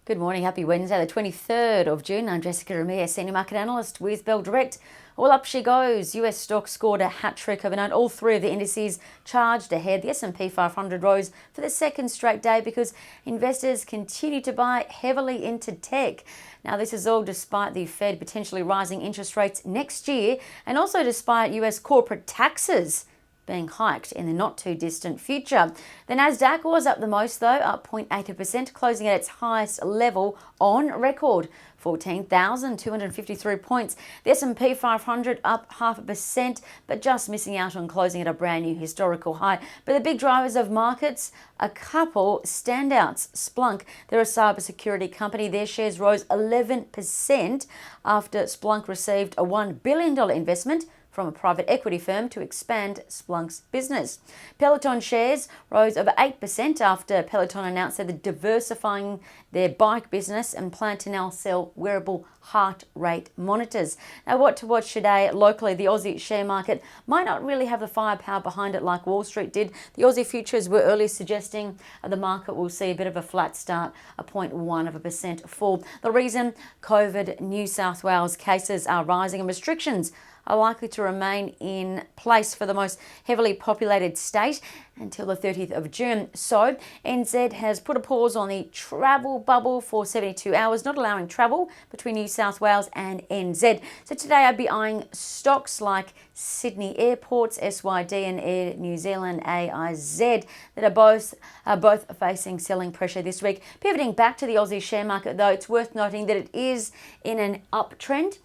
Good morning, happy Wednesday, the 23rd of June. I'm Jessica Ramirez, Senior Market Analyst with Bell Direct. Well, up she goes. US stocks scored a hat-trick overnight. All three of the indices charged ahead. The S&P 500 rose for the second straight day because investors continue to buy heavily into tech. Now, this is all despite the Fed potentially rising interest rates next year and also despite US corporate taxes being hiked in the not too distant future. The Nasdaq was up the most though, up 0.8%, closing at its highest level on record, 14,253 points. The S&P 500 up 0.5%, but just missing out on closing at a brand new historical high. But the big drivers of markets, a couple standouts. Splunk, they're a cybersecurity company. Their shares rose 11% after Splunk received a $1 billion investment from a private equity firm to expand Splunk's business. Peloton shares rose over 8% after Peloton announced that they're diversifying their bike business and plan to now sell wearable heart rate monitors. Now, what to watch today? Locally, the Aussie share market might not really have the firepower behind it like Wall Street did. The Aussie futures were earlier suggesting the market will see a bit of a flat start, a 0.1% fall. The reason? COVID New South Wales cases are rising and restrictions are likely to remain in place for the most heavily populated state until the 30th of June. So NZ has put a pause on the travel bubble for 72 hours, not allowing travel between New South Wales and NZ. So today I'd be eyeing stocks like Sydney Airports, SYD, and Air New Zealand, AIZ, that are both facing selling pressure this week. Pivoting back to the Aussie share market though, it's worth noting that it is in an uptrend.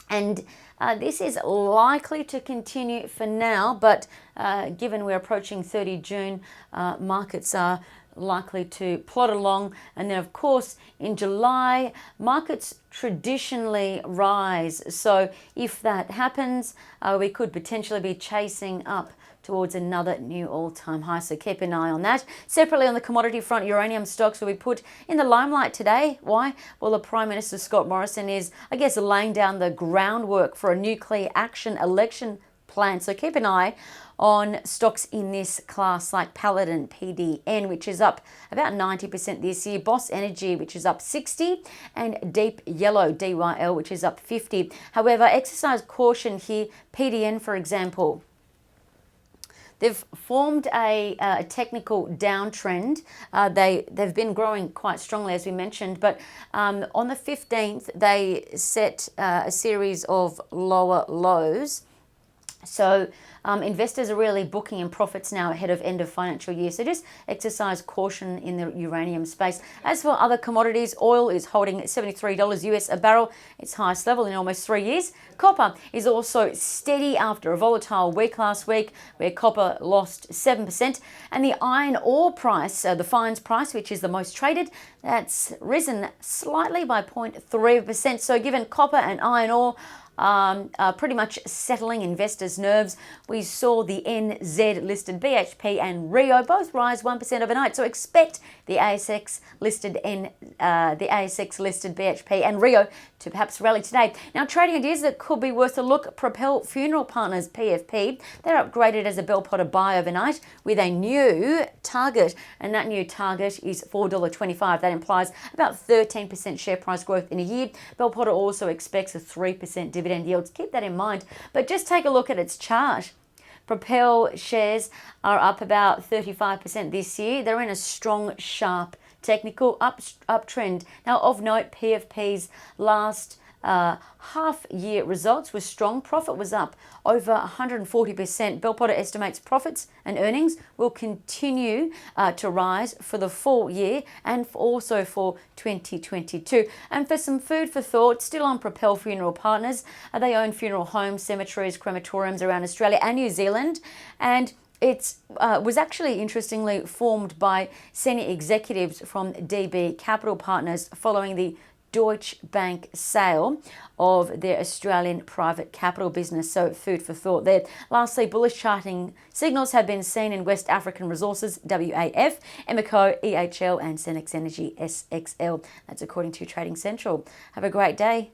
And this is likely to continue for now, but given we're approaching 30 June, markets are likely to plod along. And then, of course, in July, markets traditionally rise. So if that happens, we could potentially be chasing up towards another new all-time high. So keep an eye on that. Separately, on the commodity front, uranium stocks will be put in the limelight today. Why? Well, the Prime Minister Scott Morrison is, laying down the groundwork for a nuclear action election plan. So keep an eye on stocks in this class like Paladin, PDN, which is up about 90% this year, Boss Energy, which is up 60%, and Deep Yellow, DYL, which is up 50%. However, exercise caution here. PDN, for example, they've formed a technical downtrend. They've been growing quite strongly, as we mentioned, but on the 15th, they set a series of lower lows. So investors are really booking in profits now ahead of end of financial year. So just exercise caution in the uranium space. As for other commodities, oil is holding $73 US a barrel, its highest level in almost 3 years. Copper is also steady after a volatile week last week where copper lost 7%. And the iron ore price, the fines price, which is the most traded, that's risen slightly by 0.3%. So given copper and iron ore pretty much settling investors' nerves, we saw the NZ-listed BHP and Rio both rise 1% overnight. So expect the ASX-listed BHP and Rio to perhaps rally today. Now, trading ideas that could be worth a look. Propel Funeral Partners, PFP, they're upgraded as a Bell Potter buy overnight with a new target, and that new target is $4.25. That implies about 13% share price growth in a year. Bell Potter also expects a 3% dividend yield. Keep that in mind, but just take a look at its chart. Propel shares are up about 35% this year. They're in a strong, sharp technical uptrend. Now, of note, PFP's last half-year results were strong. Profit was up over 140%. Bell Potter estimates profits and earnings will continue to rise for the full year and also for 2022. And for some food for thought, still on Propel Funeral Partners, they own funeral homes, cemeteries, crematoriums around Australia and New Zealand, and it was actually interestingly formed by senior executives from DB Capital Partners following the Deutsche Bank sale of their Australian private capital business. So food for thought there. Lastly, bullish charting signals have been seen in West African Resources, WAF, Emeco, EHL, and Senex Energy, SXL. That's according to Trading Central. Have a great day.